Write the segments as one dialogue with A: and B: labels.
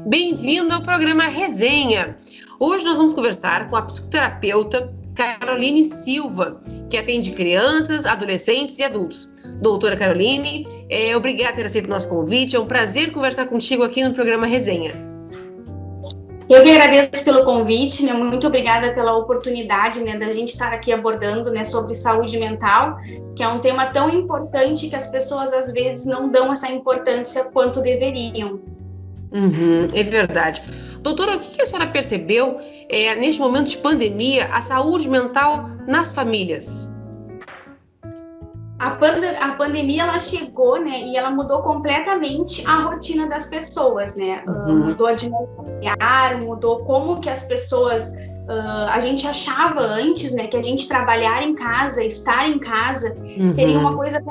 A: Bem-vindo ao programa Resenha. Hoje nós vamos conversar com a psicoterapeuta Caroline Silva, que atende crianças, adolescentes e adultos. Doutora Caroline, obrigada por ter aceito o nosso convite. É um prazer conversar contigo aqui no programa Resenha.
B: Eu que agradeço pelo convite, né? Muito obrigada pela oportunidade, né, da gente estar aqui abordando, né, sobre saúde mental, que é um tema tão importante que as pessoas às vezes não dão essa importância quanto deveriam.
A: É verdade. Doutora, o que a senhora percebeu neste momento de pandemia, a saúde mental nas famílias?
B: A pandemia, ela chegou, né, e ela mudou completamente a rotina das pessoas, né? Mudou a dinâmica familiar, mudou como que as pessoas... a gente achava antes, né, que a gente trabalhar em casa, estar em casa, seria uma coisa...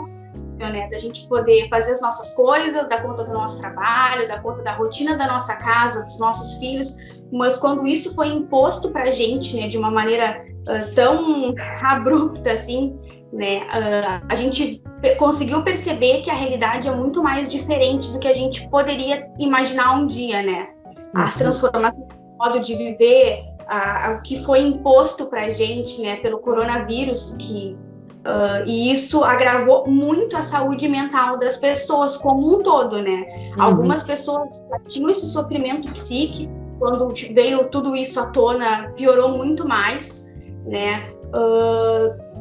B: né, da gente poder fazer as nossas coisas, dar conta do nosso trabalho, dar conta da rotina da nossa casa, dos nossos filhos, mas quando isso foi imposto para a gente, né, de uma maneira tão abrupta assim, né, a gente conseguiu perceber que a realidade é muito mais diferente do que a gente poderia imaginar um dia, né? As transformações do modo de viver, o que foi imposto para a gente, né, pelo coronavírus, e isso agravou muito a saúde mental das pessoas como um todo, né? Algumas pessoas tinham esse sofrimento psíquico, quando veio tudo isso à tona, piorou muito mais, né?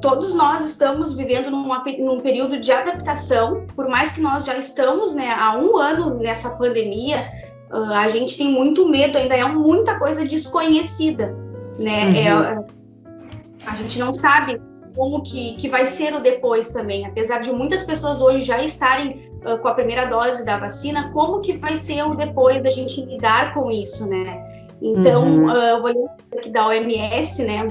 B: Todos nós estamos vivendo num período de adaptação, por mais que nós já estamos, né, há 1 ano nessa pandemia, a gente tem muito medo, ainda é muita coisa desconhecida, né? A gente não sabe como que vai ser o depois também, apesar de muitas pessoas hoje já estarem com a primeira dose da vacina, como que vai ser o depois da gente lidar com isso, né? Então, eu vou ler aqui da OMS, né?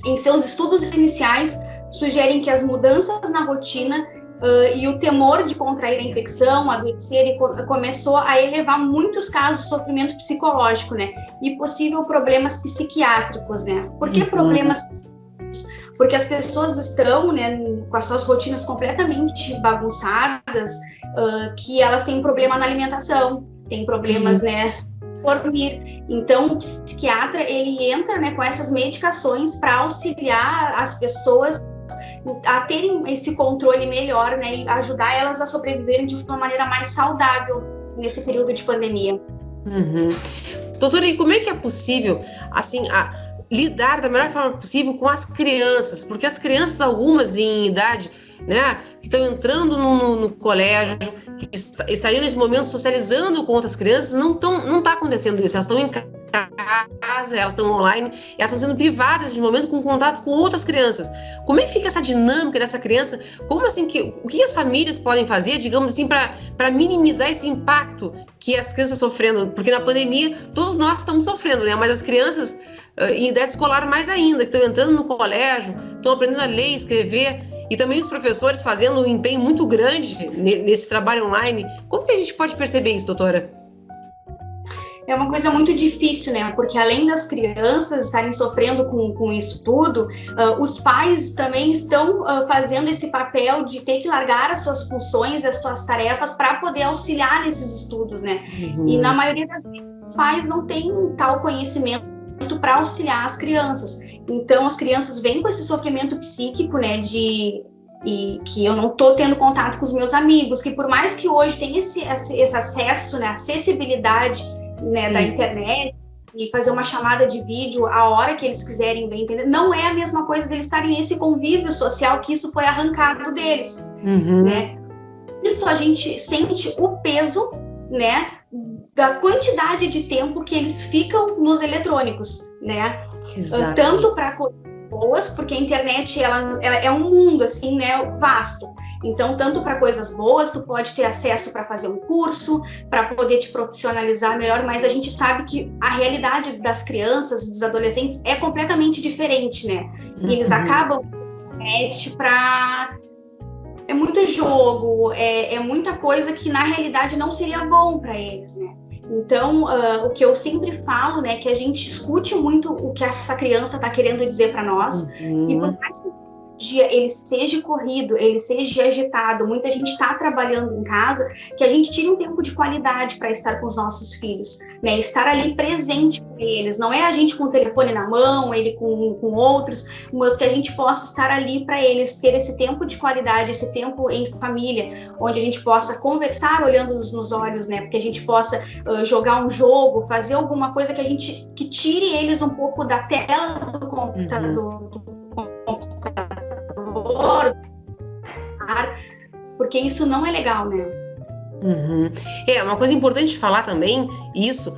B: Em seus estudos iniciais, sugerem que as mudanças na rotina e o temor de contrair a infecção, adoecer, começou a elevar muitos casos de sofrimento psicológico, né? E possível problemas psiquiátricos, né? Por que problemas psiquiátricos? Porque as pessoas estão, né, com as suas rotinas completamente bagunçadas, que elas têm problema na alimentação, têm problemas, né, dormir. Então, o psiquiatra, ele entra, né, com essas medicações para auxiliar as pessoas a terem esse controle melhor, né, e ajudar elas a sobreviverem de uma maneira mais saudável nesse período de pandemia.
A: Doutora, e como é que é possível, assim, lidar da melhor forma possível com as crianças? Porque as crianças, algumas em idade, né, que estão entrando no colégio, que estariam nesse momento socializando com outras crianças, não está acontecendo isso. Elas estão em casa, elas estão online, elas estão sendo privadas de momento com contato com outras crianças. Como é que fica essa dinâmica dessa criança? Como assim, o que as famílias podem fazer, digamos assim, para minimizar esse impacto que as crianças estão sofrendo? Porque na pandemia todos nós estamos sofrendo, né? Mas as crianças em idade escolar mais ainda, que estão entrando no colégio, estão aprendendo a ler, escrever, e também os professores fazendo um empenho muito grande nesse trabalho online. Como que a gente pode perceber isso, doutora?
B: É uma coisa muito difícil, né? Porque além das crianças estarem sofrendo com isso tudo, os pais também estão fazendo esse papel de ter que largar as suas funções, as suas tarefas para poder auxiliar nesses estudos, né? E na maioria das vezes, os pais não têm tal conhecimento para auxiliar as crianças. Então, as crianças vêm com esse sofrimento psíquico, né? E que eu não estou tendo contato com os meus amigos, que por mais que hoje tenha esse acesso, né? Acessibilidade, né, da internet, e fazer uma chamada de vídeo a hora que eles quiserem ver, entender, não é a mesma coisa deles estarem nesse convívio social, que isso foi arrancado deles, né? Isso a gente sente o peso, né, da quantidade de tempo que eles ficam nos eletrônicos, né? Tanto para coisas boas, porque a internet ela é um mundo assim, né, vasto. Então, tanto para coisas boas, tu pode ter acesso para fazer um curso, para poder te profissionalizar melhor, mas a gente sabe que a realidade das crianças e dos adolescentes é completamente diferente, né? E eles acabam para... É muito jogo, é muita coisa que na realidade não seria bom para eles, né? Então, o que eu sempre falo, né, que a gente escute muito o que essa criança está querendo dizer para nós, e por mais que dia ele seja corrido, ele seja agitado, muita gente está trabalhando em casa, que a gente tire um tempo de qualidade para estar com os nossos filhos, né? Estar ali presente com eles, não é a gente com o telefone na mão, ele com outros, mas que a gente possa estar ali para eles, ter esse tempo de qualidade, esse tempo em família, onde a gente possa conversar olhando-nos nos olhos, né? Porque a gente possa jogar um jogo, fazer alguma coisa que tire eles um pouco da tela do computador, porque isso não é legal, né?
A: Uma coisa importante falar também, isso,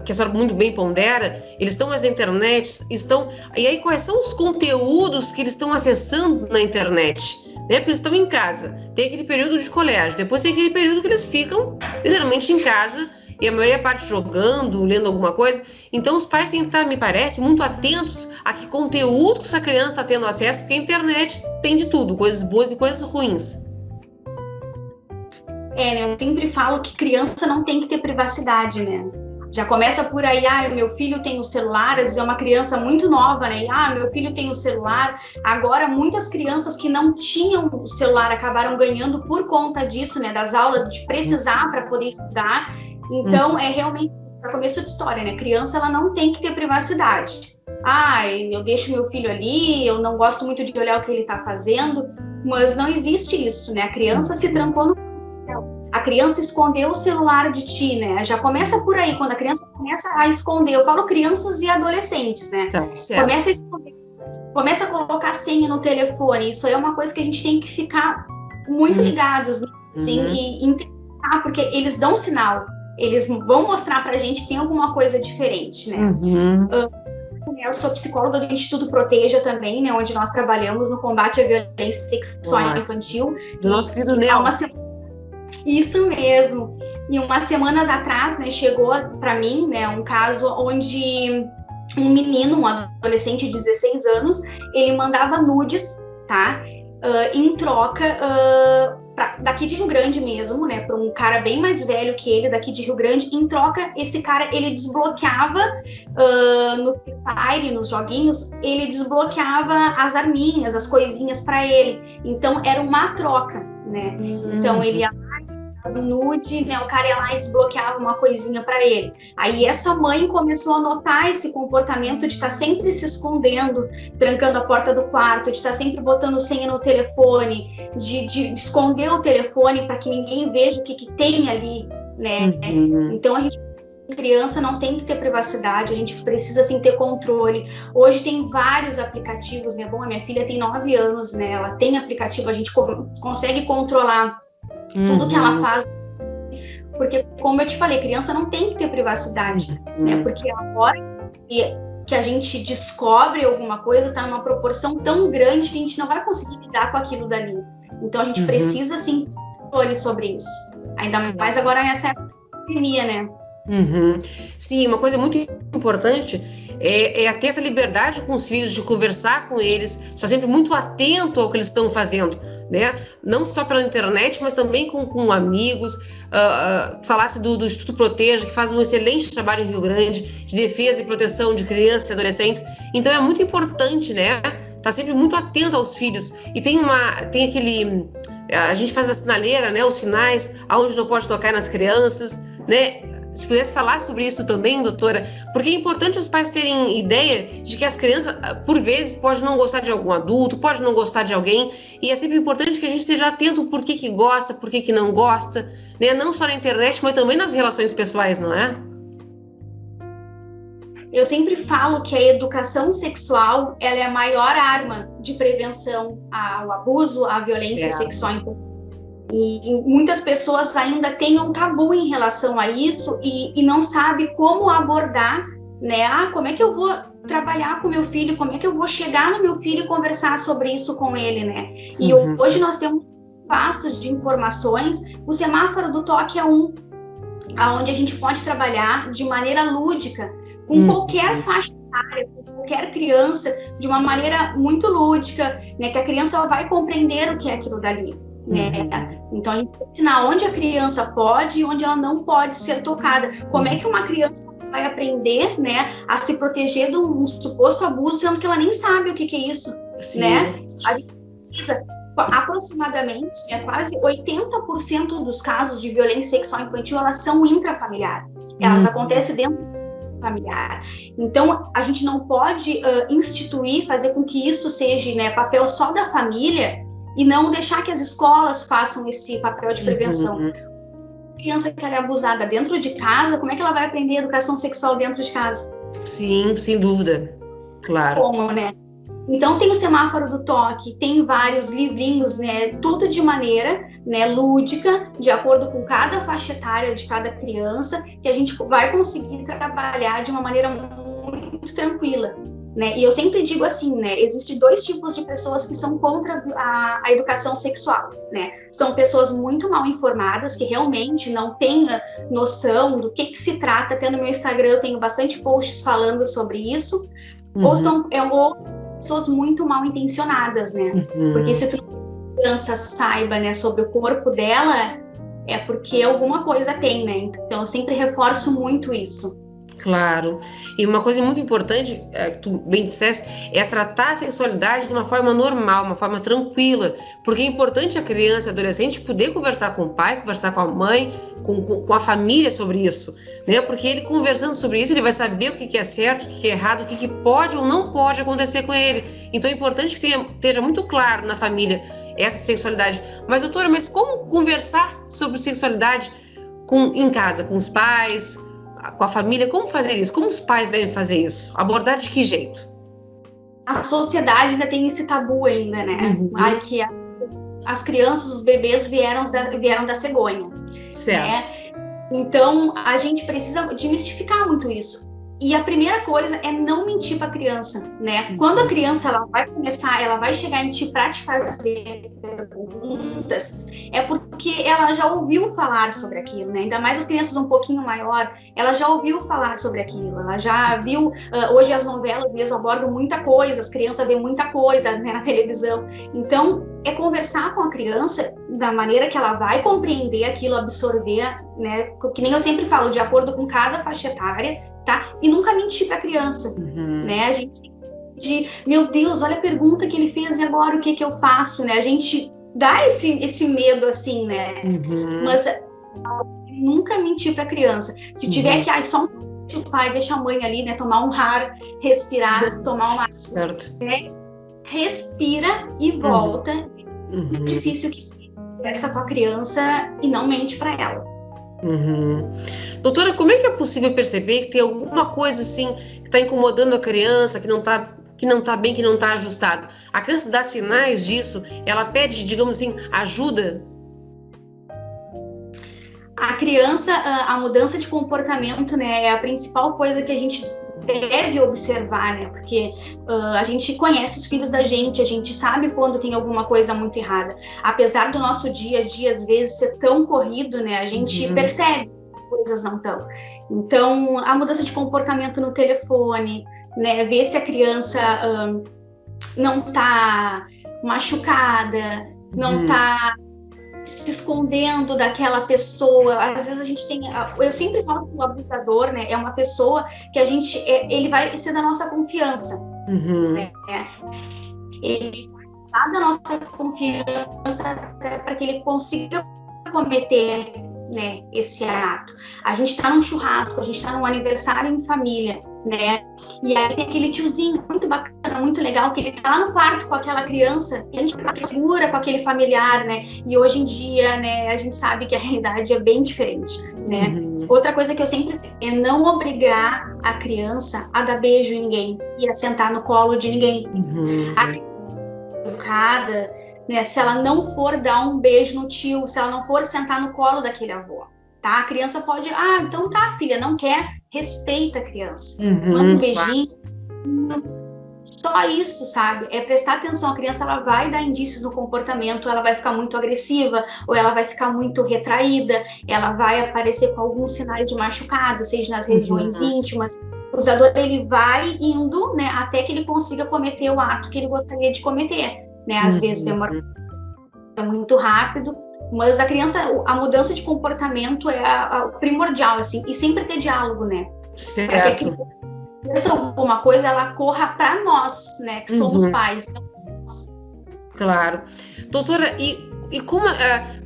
A: que a senhora muito bem pondera, eles estão mais na internet, e aí quais são os conteúdos que eles estão acessando na internet? Né? Porque eles estão em casa, tem aquele período de colégio, depois tem aquele período que eles ficam, literalmente, em casa, e a maioria parte jogando, lendo alguma coisa. Então os pais têm que estar, me parece, muito atentos a que conteúdo que essa criança está tendo acesso, porque a internet tem de tudo, coisas boas e coisas ruins.
B: Eu sempre falo que criança não tem que ter privacidade, né? Já começa por aí, meu filho tem o celular, às vezes é uma criança muito nova, né? Meu filho tem o celular. Agora, muitas crianças que não tinham o celular acabaram ganhando por conta disso, né? Das aulas, de precisar para poder estudar. Então, é realmente para começo de história, né? Criança, ela não tem que ter privacidade. Eu deixo meu filho ali, eu não gosto muito de olhar o que ele está fazendo, mas não existe isso, né? A criança se trancou no... A criança escondeu o celular de ti, né? Já começa por aí, quando a criança começa a esconder. Eu falo crianças e adolescentes, né? Começa a esconder, começa a colocar senha no telefone. Isso aí é uma coisa que a gente tem que ficar muito ligados, assim, e entender, porque eles dão sinal. Eles vão mostrar pra gente que tem alguma coisa diferente, né? Eu sou psicóloga do Instituto Proteja também, né? Onde nós trabalhamos no combate à violência sexual infantil.
A: Do nosso querido Nelson.
B: Isso mesmo. E umas semanas atrás, né, chegou para mim, né, um caso onde um menino, um adolescente de 16 anos, ele mandava nudes, tá? Em troca, daqui de Rio Grande mesmo, né, para um cara bem mais velho que ele, daqui de Rio Grande. Em troca, esse cara, ele desbloqueava no Free Fire, nos joguinhos, ele desbloqueava as arminhas, as coisinhas para ele. Então, era uma troca, né? Então, ele ia nude, né? O cara ia lá e desbloqueava uma coisinha para ele. Aí essa mãe começou a notar esse comportamento de estar sempre se escondendo, trancando a porta do quarto, de estar sempre botando senha no telefone, de esconder o telefone para que ninguém veja o que tem ali, né? Então a criança não tem que ter privacidade, a gente precisa sim ter controle. Hoje tem vários aplicativos, né? Bom, a minha filha tem 9 anos, né? Ela tem aplicativo, a gente consegue controlar tudo que ela faz, porque, como eu te falei, criança não tem que ter privacidade, né? Porque agora que a gente descobre alguma coisa, tá numa proporção tão grande que a gente não vai conseguir lidar com aquilo dali. Então a gente precisa, sim, ter controle sobre isso. Ainda mais agora nessa época da pandemia, né?
A: Sim, uma coisa muito importante é ter essa liberdade com os filhos, de conversar com eles, estar sempre muito atento ao que eles estão fazendo, né? Não só pela internet, mas também com amigos. Falasse do Instituto Proteja, que faz um excelente trabalho em Rio Grande, de defesa e proteção de crianças e adolescentes. Então é muito importante, né? Estar sempre muito atento aos filhos. E tem aquele... A gente faz a sinaleira, né? Os sinais, aonde não pode tocar nas crianças, né? Se pudesse falar sobre isso também, doutora, porque é importante os pais terem ideia de que as crianças, por vezes, podem não gostar de algum adulto, pode não gostar de alguém, e é sempre importante que a gente esteja atento por que gosta, por que não gosta, né? Não só na internet, mas também nas relações pessoais, não é?
B: Eu sempre falo que a educação sexual, ela é a maior arma de prevenção ao abuso, à violência sexual infantil. E muitas pessoas ainda têm um tabu em relação a isso e não sabem como abordar, né? Como é que eu vou trabalhar com meu filho? Como é que eu vou chegar no meu filho e conversar sobre isso com ele, né? E hoje nós temos vastos de informações. O semáforo do toque é onde a gente pode trabalhar de maneira lúdica, com qualquer faixa etária, com qualquer criança, de uma maneira muito lúdica, né? Que a criança vai compreender o que é aquilo dali. Né? Então a gente ensina onde a criança pode e onde ela não pode ser tocada. Como é que uma criança vai aprender, né, a se proteger de um suposto abuso, sendo que ela nem sabe o que é isso,
A: Sim.
B: Né? A gente precisa, aproximadamente, quase 80% dos casos de violência sexual infantil, elas são intrafamiliares. Elas acontecem dentro do familiar. Então, a gente não pode instituir, fazer com que isso seja, né, papel só da família e não deixar que as escolas façam esse papel de prevenção. A criança que é abusada dentro de casa, como é que ela vai aprender educação sexual dentro de casa?
A: Sim, sem dúvida. Claro.
B: Como, né? Então tem o semáforo do toque, tem vários livrinhos, né, tudo de maneira, né, lúdica, de acordo com cada faixa etária de cada criança, que a gente vai conseguir trabalhar de uma maneira muito tranquila, né? E eu sempre digo assim, né, existem dois tipos de pessoas que são contra a educação sexual, né? São pessoas muito mal informadas, que realmente não têm noção do que se trata. Até no meu Instagram eu tenho bastante posts falando sobre isso, ou são pessoas muito mal intencionadas, né? Porque se a criança saiba, né, sobre o corpo dela, é porque alguma coisa tem, né? Então eu sempre reforço muito isso.
A: Claro. E uma coisa muito importante, que tu bem disseste, é tratar a sexualidade de uma forma normal, uma forma tranquila. Porque é importante a criança e adolescente poder conversar com o pai, conversar com a mãe, com a família sobre isso, né? Porque ele conversando sobre isso, ele vai saber o que é certo, o que é errado, o que pode ou não pode acontecer com ele. Então é importante que esteja muito claro na família essa sexualidade. Mas, doutora, como conversar sobre sexualidade em casa, com os pais, com a família? Como fazer isso? Como os pais devem fazer isso? Abordar de que jeito?
B: A sociedade ainda tem esse tabu ainda, né? Ai, que as crianças, os bebês vieram da cegonha.
A: Certo.
B: Né? Então, a gente precisa desmistificar muito isso. E a primeira coisa é não mentir para a criança, né? Quando a criança ela vai chegar em ti para te fazer perguntas, é porque ela já ouviu falar sobre aquilo, né? Ainda mais as crianças um pouquinho maior, ela já ouviu falar sobre aquilo, ela já viu, hoje as novelas mesmo abordam muita coisa, as crianças veem muita coisa, né, na televisão. Então, é conversar com a criança da maneira que ela vai compreender aquilo, absorver, né? Que nem eu sempre falo, de acordo com cada faixa etária, tá? E nunca mentir para a criança, né? A gente meu Deus, olha a pergunta que ele fez e agora o que eu faço, né? A gente dá esse medo assim, né? Mas nunca mentir para a criança. Se tiver que, só o pai deixa a mãe ali, né? Tomar um ar, respirar, tomar uma...
A: Certo.
B: Né? Respira e volta. É difícil que se conversa com a criança e não mente para ela.
A: Doutora, como é que é possível perceber que tem alguma coisa assim que está incomodando a criança, que não está bem, que não está ajustado? A criança dá sinais disso? Ela pede, digamos assim, ajuda?
B: A criança, a mudança de comportamento, né, é a principal coisa que a gente deve observar, né? Porque a gente conhece os filhos da gente, a gente sabe quando tem alguma coisa muito errada. Apesar do nosso dia a dia, às vezes, ser tão corrido, né? A gente percebe que coisas não estão. Então, a mudança de comportamento no telefone, né? Ver se a criança não está machucada, não está se escondendo daquela pessoa. Às vezes a gente tem, eu sempre falo que o abusador, né, é uma pessoa que a gente, ele vai ser da nossa confiança, né? Ele vai precisar da nossa confiança para que ele consiga cometer, né, esse ato. A gente está num churrasco, a gente está num aniversário em família, né? E aí tem aquele tiozinho muito bacana, muito legal, que ele tá lá no quarto com aquela criança, e a gente tá segura com aquele familiar, né? E hoje em dia, né, a gente sabe que a realidade é bem diferente, né? Outra coisa que eu sempre é não obrigar a criança a dar beijo em ninguém e a sentar no colo de ninguém. A criança educada, né, se ela não for dar um beijo no tio, se ela não for sentar no colo daquele avô, tá? A criança pode, então tá, filha, não quer, respeita a criança. Manda um beijinho. Só isso, sabe? É prestar atenção. A criança, ela vai dar indícios no comportamento, ela vai ficar muito agressiva, ou ela vai ficar muito retraída, ela vai aparecer com alguns sinais de machucado, seja nas regiões íntimas. O usador, ele vai indo, né, até que ele consiga cometer o ato que ele gostaria de cometer, né? Às vezes demora muito rápido, mas a criança, a mudança de comportamento é a primordial, assim, e sempre ter diálogo, né?
A: Certo.
B: Se alguma coisa, ela corra para nós, né, que somos pais. Então,
A: Claro. Doutora, e como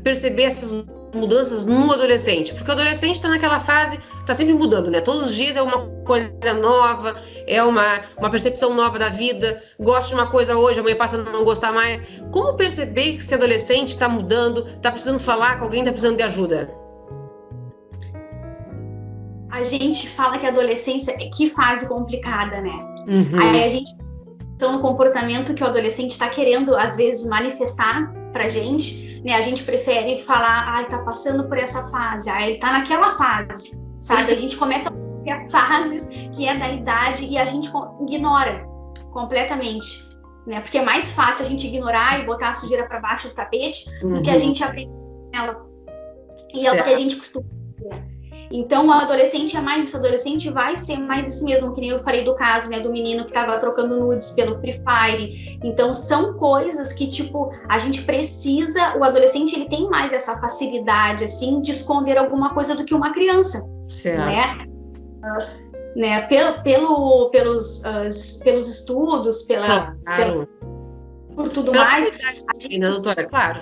A: perceber essas mudanças no adolescente? Porque o adolescente está naquela fase, está sempre mudando, né? Todos os dias é uma coisa nova, é uma percepção nova da vida, gosta de uma coisa hoje, amanhã passa a não gostar mais. Como perceber que esse adolescente está mudando, está precisando falar com alguém, está precisando de ajuda?
B: A gente fala que a adolescência é que fase complicada, né?
A: Uhum.
B: Aí a gente tem um comportamento que o adolescente está querendo, às vezes, manifestar pra gente, né? A gente prefere falar, tá passando por essa fase, ele tá naquela fase, sabe? A gente começa a ter fases que é da idade e a gente ignora completamente, né? Porque é mais fácil a gente ignorar e botar a sujeira para baixo do tapete do que a gente aprender ela. E é o que a gente costuma fazer. Então, o adolescente esse adolescente vai ser mais isso mesmo, que nem eu falei do caso, né, do menino que estava trocando nudes pelo Free Fire. Então, são coisas que, tipo, a gente precisa, o adolescente, ele tem mais essa facilidade, assim, de esconder alguma coisa do que uma criança,
A: certo.
B: né? Pelos estudos, por tudo mais.
A: Doutora, claro.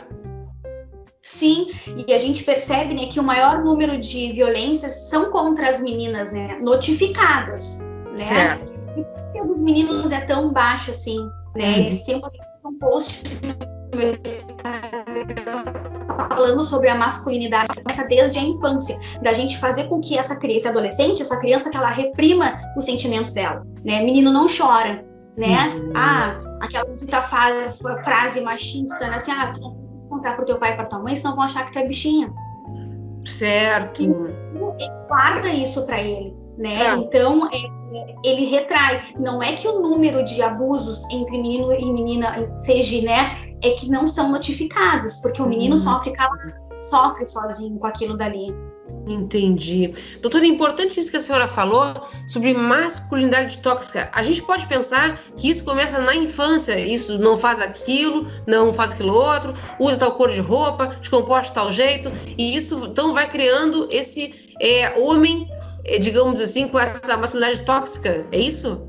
B: Sim, e a gente percebe, né, que o maior número de violências são contra as meninas, né, notificadas, né?
A: Certo.
B: E por que dos meninos é tão baixo assim, né? Esse tempo um post falando sobre a masculinidade, começa desde a infância, da gente fazer com que essa adolescente, essa criança, que ela reprima os sentimentos dela, né? Menino não chora, né? Aquela frase machista, né? Assim, contar pro teu pai e pra tua mãe, senão vão achar que tu é bichinha.
A: Certo.
B: Ele guarda isso pra ele, né? Então, ele retrai. Não é que o número de abusos entre menino e menina seja, né? É que não são notificados, porque o menino sofre sozinho com aquilo dali.
A: Entendi. Doutora, é importante isso que a senhora falou sobre masculinidade tóxica. A gente pode pensar que isso começa na infância, isso não faz aquilo, não faz aquilo outro, usa tal cor de roupa, se comporta de tal jeito, e isso então vai criando esse homem, digamos assim, com essa masculinidade tóxica, é isso?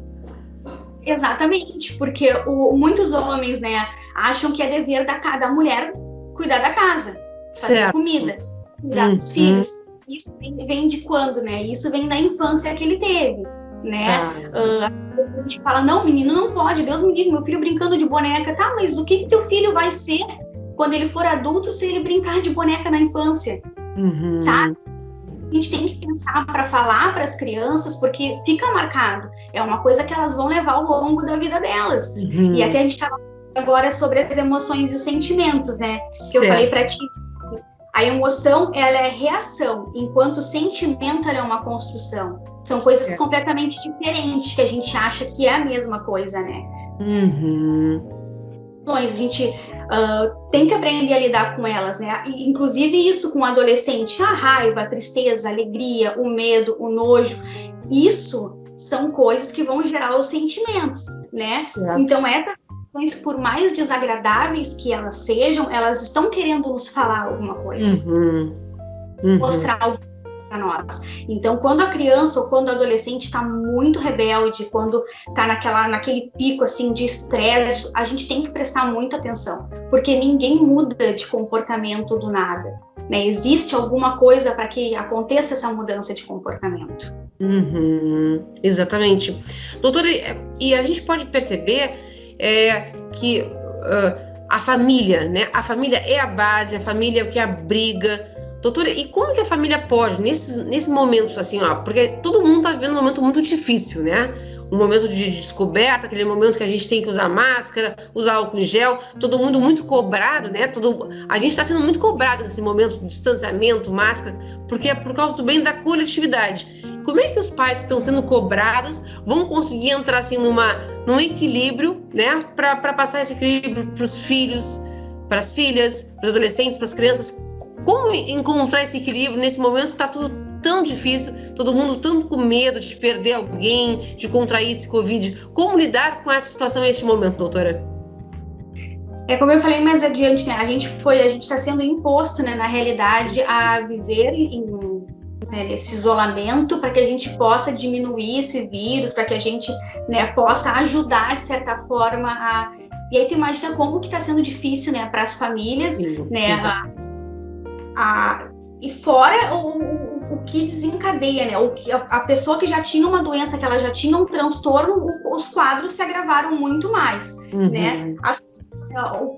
B: Exatamente, porque muitos homens, né, acham que é dever da mulher cuidar da casa, fazer comida, cuidar dos filhos. Isso vem de quando, né? Isso vem da infância que ele teve, né? A gente fala, não, menino não pode, Deus me livre, meu filho brincando de boneca. Tá, mas o que teu filho vai ser quando ele for adulto se ele brincar de boneca na infância? Sabe? A gente tem que pensar para falar para as crianças, porque fica marcado. É uma coisa que elas vão levar ao longo da vida delas. E até a gente estava falando agora sobre as emoções e os sentimentos, né? Que eu falei para ti. A emoção, ela é reação, enquanto o sentimento, ela é uma construção. São coisas completamente diferentes, que a gente acha que é a mesma coisa, né? A gente tem que aprender a lidar com elas, né? Inclusive isso com o adolescente, a raiva, a tristeza, a alegria, o medo, o nojo. Isso são coisas que vão gerar os sentimentos, né? Então, por mais desagradáveis que elas sejam, elas estão querendo nos falar alguma coisa, mostrar algo para nós. Então, quando a criança ou quando o adolescente está muito rebelde, quando está naquele pico assim de estresse, a gente tem que prestar muita atenção, porque ninguém muda de comportamento do nada, né? Existe alguma coisa para que aconteça essa mudança de comportamento.
A: Exatamente. Doutora, e a gente pode perceber que a família, né? A família é a base, a família é o que abriga. Doutora, e como que a família pode, nesse momento, assim, porque todo mundo está vivendo um momento muito difícil, né? Um momento de descoberta, aquele momento que a gente tem que usar máscara, usar álcool em gel, todo mundo muito cobrado, né? A gente está sendo muito cobrado nesse momento de distanciamento, máscara, porque é por causa do bem da coletividade. Como é que os pais que estão sendo cobrados vão conseguir entrar assim num equilíbrio, né? Para passar esse equilíbrio para os filhos, para as filhas, para os adolescentes, para as crianças? Como encontrar esse equilíbrio nesse momento que está tudo tão difícil, todo mundo tanto com medo de perder alguém, de contrair esse Covid? Como lidar com essa situação neste momento, doutora?
B: Como eu falei mais adiante, né? A gente está sendo imposto, né, na realidade, a viver nesse isolamento para que a gente possa diminuir esse vírus, para que a gente, né, possa ajudar, de certa forma, E aí tu imagina como que está sendo difícil, né, para as famílias, né, e fora o que desencadeia, né, a pessoa que já tinha uma doença, que ela já tinha um transtorno, os quadros se agravaram muito mais, né,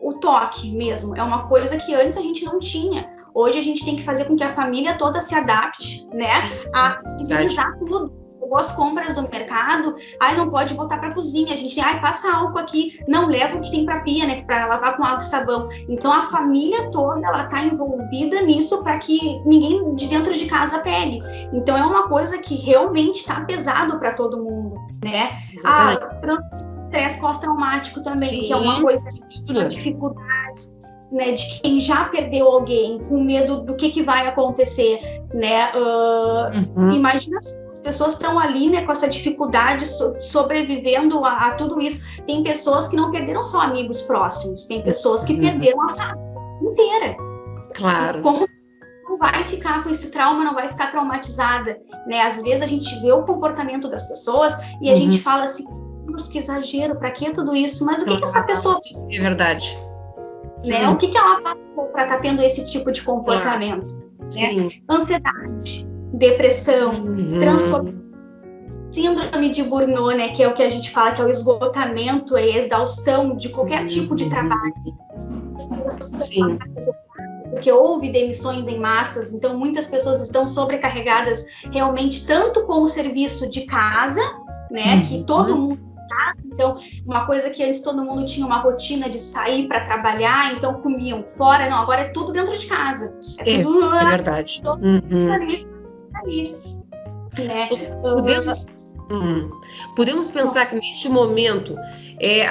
B: o toque mesmo, é uma coisa que antes a gente não tinha. Hoje a gente tem que fazer com que a família toda se adapte, né, a utilizar tudo. As compras do mercado, não pode botar para cozinha, a gente passa álcool aqui, não leva o que tem para pia, né, para lavar com água e sabão. Então a família toda, ela tá envolvida nisso para que ninguém de dentro de casa pegue. Então é uma coisa que realmente tá pesado para todo mundo, né? Estresse pós-traumático também, que é uma coisa de dificuldade, né, de quem já perdeu alguém, com medo do que vai acontecer, né? Imagina as pessoas estão ali, né, com essa dificuldade, sobrevivendo a tudo isso. Tem pessoas que não perderam só amigos próximos, tem pessoas que perderam a família inteira.
A: Claro.
B: Como não vai ficar com esse trauma, não vai ficar traumatizada, né? Às vezes a gente vê o comportamento das pessoas e a gente fala assim, que exagero, para que tudo isso? Mas o que essa pessoa...
A: É verdade.
B: Né? O que ela passou para estar tendo esse tipo de comportamento?
A: Claro.
B: Né? Ansiedade, depressão, transtorno, síndrome de Burnout, né? Que é o que a gente fala que é o esgotamento, a exaustão de qualquer tipo de trabalho.
A: Sim.
B: Porque houve demissões em massas, então muitas pessoas estão sobrecarregadas realmente tanto com o serviço de casa, né? Que todo mundo. Então, uma coisa que antes todo mundo tinha uma rotina de sair para trabalhar, então comiam fora, não, agora é tudo dentro de casa.
A: É verdade.
B: Ali, né?
A: Podemos pensar que neste momento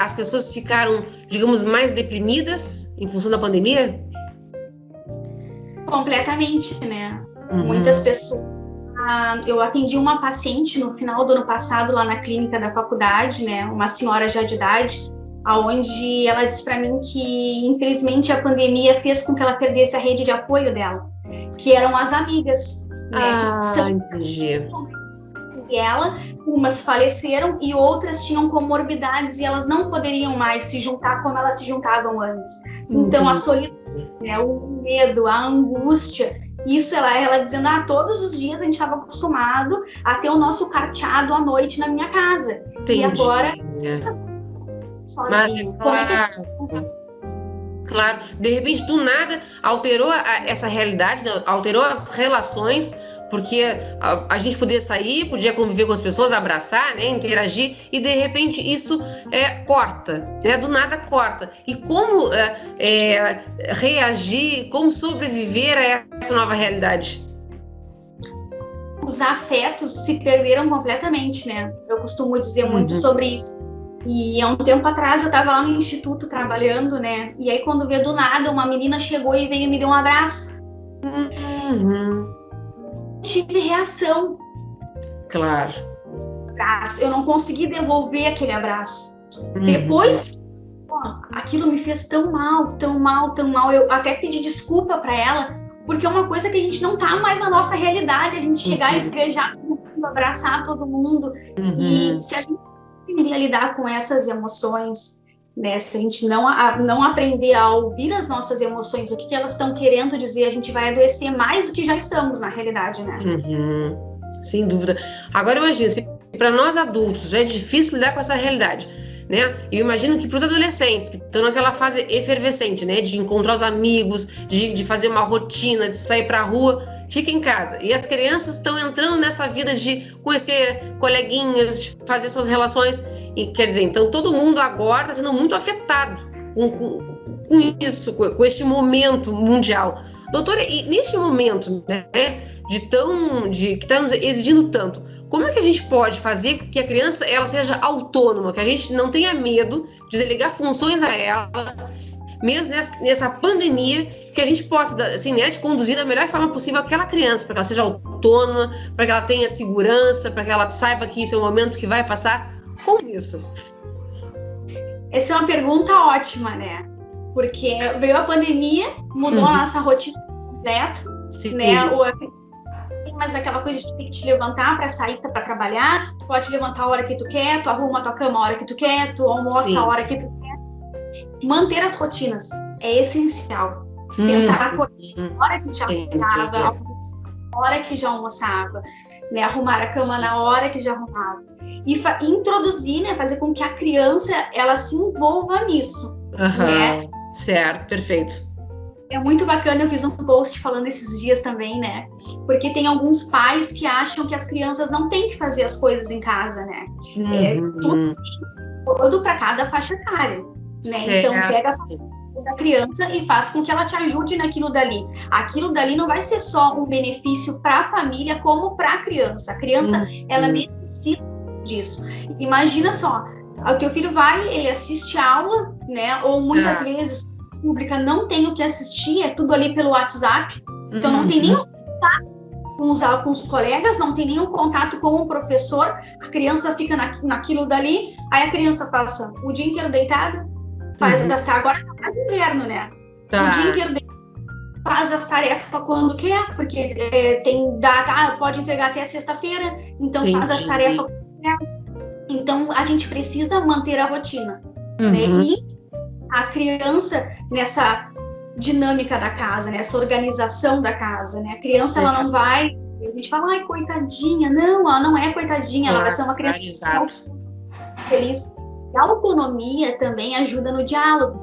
A: as pessoas ficaram, digamos, mais deprimidas em função da pandemia?
B: Completamente, né? Muitas pessoas. Eu atendi uma paciente no final do ano passado lá na clínica da faculdade, né, uma senhora já de idade, aonde ela disse para mim que infelizmente a pandemia fez com que ela perdesse a rede de apoio dela, que eram as amigas, né?
A: Entendi.
B: E ela, umas faleceram e outras tinham comorbidades e elas não poderiam mais se juntar como elas se juntavam antes. Então a solidão, né, o medo, a angústia. Isso ela dizendo, todos os dias a gente estava acostumado a ter o nosso carteado à noite na minha casa.
A: Entendi.
B: E agora...
A: Mas, claro, de repente, do nada, alterou essa realidade, alterou as relações, porque a gente podia sair, podia conviver com as pessoas, abraçar, né, interagir, e de repente isso corta, né, do nada corta. E como reagir, como sobreviver a essa nova realidade?
B: Os afetos se perderam completamente, né? Eu costumo dizer muito sobre isso. E há um tempo atrás eu estava lá no instituto trabalhando, né? E aí quando veio do nada, uma menina chegou e veio e me deu um abraço. Tive reação.
A: Claro.
B: Eu não consegui devolver aquele abraço. Depois, aquilo me fez tão mal, tão mal, tão mal. Eu até pedi desculpa para ela, porque é uma coisa que a gente não tá mais na nossa realidade, a gente chegar e beijar todo mundo, abraçar todo mundo. E se a gente aprender a lidar com essas emoções, né, se a gente não aprender a ouvir as nossas emoções, o que elas estão querendo dizer, a gente vai adoecer mais do que já estamos na realidade, né?
A: Sem dúvida. Agora imagina, se para nós adultos já é difícil lidar com essa realidade, né? Eu imagino que para os adolescentes que estão naquela fase efervescente, né, de encontrar os amigos, de fazer uma rotina, de sair para a rua, fica em casa. E as crianças estão entrando nessa vida de conhecer coleguinhas, de fazer suas relações. E, quer dizer, então todo mundo agora está sendo muito afetado com isso, com este momento mundial. Doutora, e neste momento, né, que está nos exigindo tanto, como é que a gente pode fazer que a criança ela seja autônoma, que a gente não tenha medo de delegar funções a ela, mesmo nessa pandemia, que a gente possa, assim, né, de conduzir da melhor forma possível aquela criança, para que ela seja autônoma, para que ela tenha segurança, para que ela saiba que isso é um momento que vai passar? Como isso?
B: Essa é uma pergunta ótima, né? Porque veio a pandemia, mudou a nossa rotina completa, né? Mas aquela coisa de ter que te levantar para sair para trabalhar, tu pode levantar a hora que tu quer, tu arruma a tua cama a hora que tu quer, tu almoça a hora que tu quer. Manter as rotinas é essencial. Tentar acordar na hora que já acordava, na hora que já almoçava, né? Arrumar a cama na hora que já arrumava. E introduzir, né? Fazer com que a criança, ela se envolva nisso. Né?
A: Certo, perfeito.
B: É muito bacana, eu fiz um post falando esses dias também, né? Porque tem alguns pais que acham que as crianças não têm que fazer as coisas em casa, né? Tudo para cada faixa etária, né?
A: Certo.
B: Então, pega a criança e faz com que ela te ajude naquilo dali. Aquilo dali não vai ser só um benefício para a família, como para a criança. A criança, ela necessita disso. Imagina só, o teu filho vai, ele assiste aula, né? Ou muitas vezes pública não tem o que assistir, é tudo ali pelo WhatsApp, então não tem nenhum contato com os colegas, não tem nenhum contato com o professor, a criança fica naquilo dali, aí a criança passa o dia inteiro deitada, agora tá no inverno, né? O dia inteiro deitada, faz as tarefas quando quer, porque pode entregar até sexta-feira, então faz as tarefas quando quer. Então a gente precisa manter a rotina, né? E a criança nessa dinâmica da casa, nessa organização da casa, né? A criança, ela não vai... A gente fala, ai, coitadinha. Não, ela não é coitadinha. Ela vai ser uma criança feliz. A autonomia também ajuda no diálogo.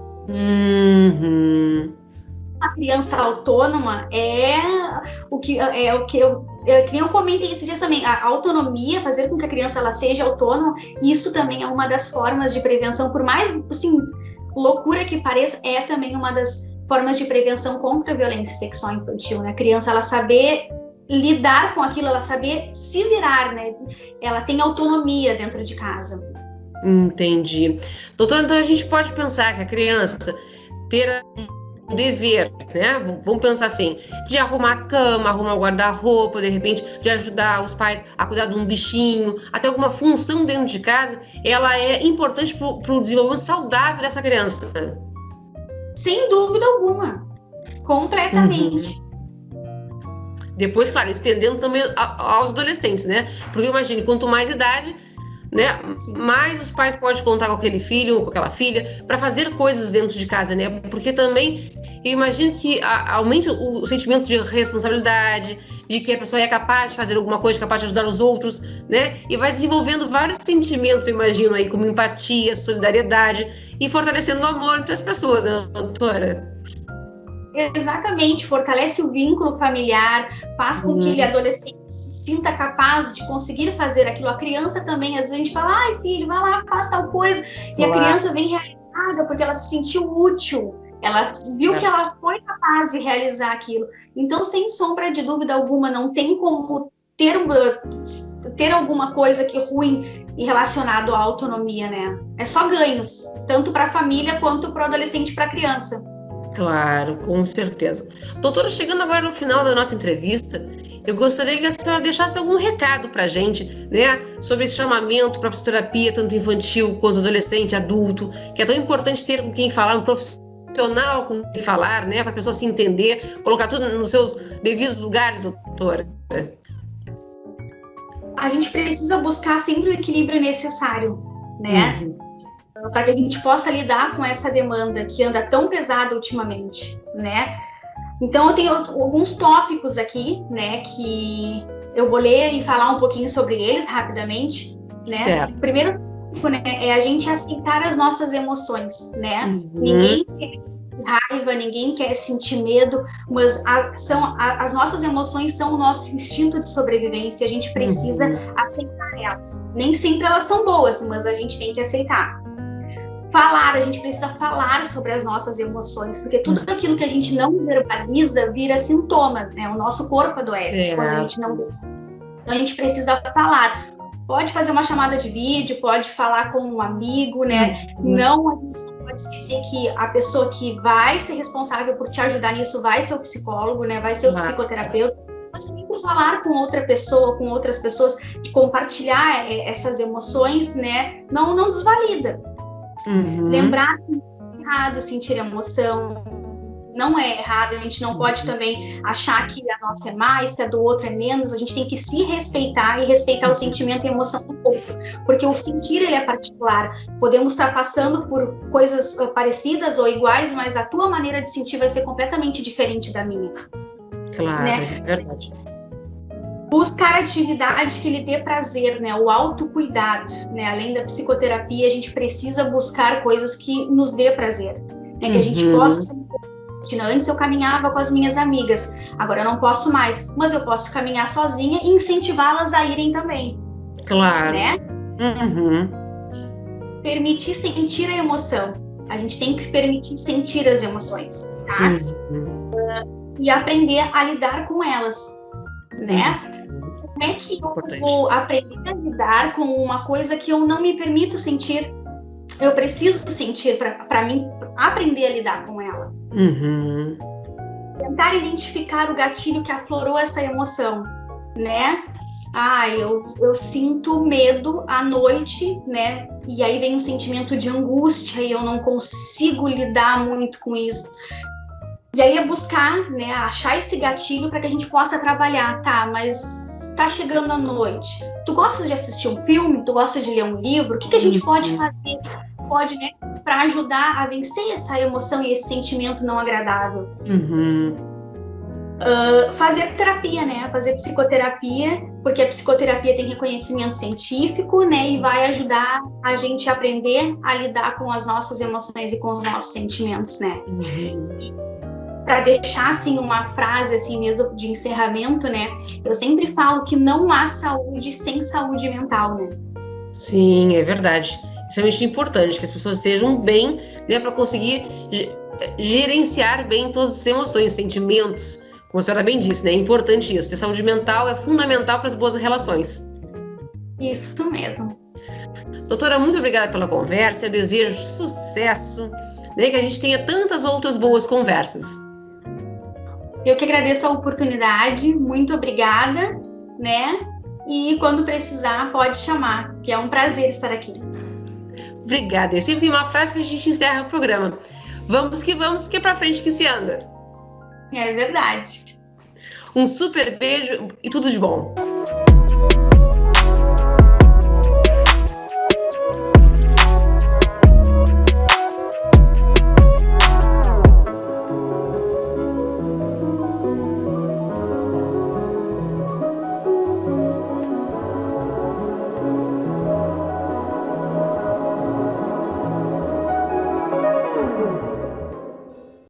B: A criança autônoma que nem eu comentei esses dias também, a autonomia, fazer com que a criança ela seja autônoma, isso também é uma das formas de prevenção, por mais, assim, loucura que pareça, é também uma das formas de prevenção contra a violência sexual infantil, né? A criança, ela saber lidar com aquilo, ela saber se virar, né? Ela tem autonomia dentro de casa.
A: Entendi. Doutora, então a gente pode pensar que a criança ter um dever, né? Vamos pensar assim, de arrumar a cama, arrumar o guarda-roupa, de repente, de ajudar os pais a cuidar de um bichinho, até alguma função dentro de casa, ela é importante para o desenvolvimento saudável dessa criança.
B: Sem dúvida alguma. Completamente.
A: Depois, claro, estendendo também aos adolescentes, né? Porque imagine, quanto mais idade, né, mais os pais podem contar com aquele filho ou com aquela filha para fazer coisas dentro de casa, né? Porque também eu imagino que aumente o sentimento de responsabilidade, de que a pessoa é capaz de fazer alguma coisa, capaz de ajudar os outros, né? E vai desenvolvendo vários sentimentos, eu imagino aí, como empatia, solidariedade e fortalecendo o amor entre as pessoas, né, doutora?
B: Exatamente, fortalece o vínculo familiar, faz com que ele, adolescente, se sinta capaz de conseguir fazer aquilo. A criança também, às vezes a gente fala, ai filho, vai lá, faz tal coisa, e a criança vem realizada porque ela se sentiu útil, ela viu que ela foi capaz de realizar aquilo. Então, sem sombra de dúvida alguma, não tem como ter alguma coisa que ruim relacionado à autonomia, né? É só ganhos, tanto para a família quanto para o adolescente e para a criança.
A: Claro, com certeza. Doutora, chegando agora no final da nossa entrevista, eu gostaria que a senhora deixasse algum recado para a gente, né, sobre esse chamamento para a fisioterapia, tanto infantil quanto adolescente, adulto, que é tão importante ter com quem falar, um profissional com quem falar, né, para a pessoa se entender, colocar tudo nos seus devidos lugares, doutora.
B: A gente precisa buscar sempre o equilíbrio necessário, né? Para que a gente possa lidar com essa demanda que anda tão pesada ultimamente, né? Então, eu tenho alguns tópicos aqui, né, que eu vou ler e falar um pouquinho sobre eles rapidamente, né?
A: Certo.
B: O primeiro tópico, né, é a gente aceitar as nossas emoções, né? Ninguém quer sentir raiva, ninguém quer sentir medo, mas as nossas emoções são o nosso instinto de sobrevivência, a gente precisa aceitar elas. Nem sempre elas são boas, mas a gente tem que aceitar. A gente precisa falar sobre as nossas emoções, porque tudo aquilo que a gente não verbaliza vira sintoma, né? O nosso corpo adoece quando a gente não... Então a gente precisa falar. Pode fazer uma chamada de vídeo, pode falar com um amigo, né? Não, a gente não pode esquecer que a pessoa que vai ser responsável por te ajudar nisso vai ser o psicólogo, né? Vai ser o psicoterapeuta. Mas também por falar com outra pessoa, com outras pessoas, de compartilhar essas emoções, né? Não desvalida. Lembrar que é errado sentir emoção, não é errado, a gente não pode também achar que a nossa é mais, que a do outro é menos, a gente tem que se respeitar e respeitar o sentimento e a emoção do outro, porque o sentir ele é particular. Podemos estar passando por coisas parecidas ou iguais, mas a tua maneira de sentir vai ser completamente diferente da minha.
A: Claro,
B: né?
A: É verdade.
B: Buscar atividade que lhe dê prazer, né? O autocuidado, né? Além da psicoterapia, a gente precisa buscar coisas que nos dê prazer, né? Que a gente possa. Antes eu caminhava com as minhas amigas, agora eu não posso mais, mas eu posso caminhar sozinha e incentivá-las a irem também.
A: Claro.
B: Né? Permitir sentir a emoção. A gente tem que permitir sentir as emoções, tá? E aprender a lidar com elas, né? Como é que eu vou aprender a lidar com uma coisa que eu não me permito sentir? Eu preciso sentir para mim aprender a lidar com ela. Tentar identificar o gatilho que aflorou essa emoção, né? Eu sinto medo à noite, né? E aí vem um sentimento de angústia e eu não consigo lidar muito com isso. E aí é buscar, né, achar esse gatilho para que a gente possa trabalhar, tá? Mas tá chegando a noite. Tu gostas de assistir um filme? Tu gostas de ler um livro? O que a gente pode fazer? Pode, né, para ajudar a vencer essa emoção e esse sentimento não agradável? Fazer terapia, né? Fazer psicoterapia, porque a psicoterapia tem reconhecimento científico, né? E vai ajudar a gente a aprender a lidar com as nossas emoções e com os nossos sentimentos, né? Para deixar, assim, uma frase, assim, mesmo de encerramento, né? Eu sempre falo que não há saúde sem saúde mental, né?
A: Sim, é verdade. Extremamente importante que as pessoas estejam bem, né? Para conseguir gerenciar bem todas as emoções, sentimentos. Como a senhora bem disse, né? É importante isso. Ter saúde mental é fundamental para as boas relações.
B: Isso mesmo.
A: Doutora, muito obrigada pela conversa. Eu desejo sucesso, né? Que a gente tenha tantas outras boas conversas.
B: Eu que agradeço a oportunidade, muito obrigada, né? E quando precisar, pode chamar, que é um prazer estar aqui.
A: Obrigada. Eu sempre tenho uma frase que a gente encerra o programa. Vamos, que é pra frente que se anda.
B: É verdade.
A: Um super beijo e tudo de bom.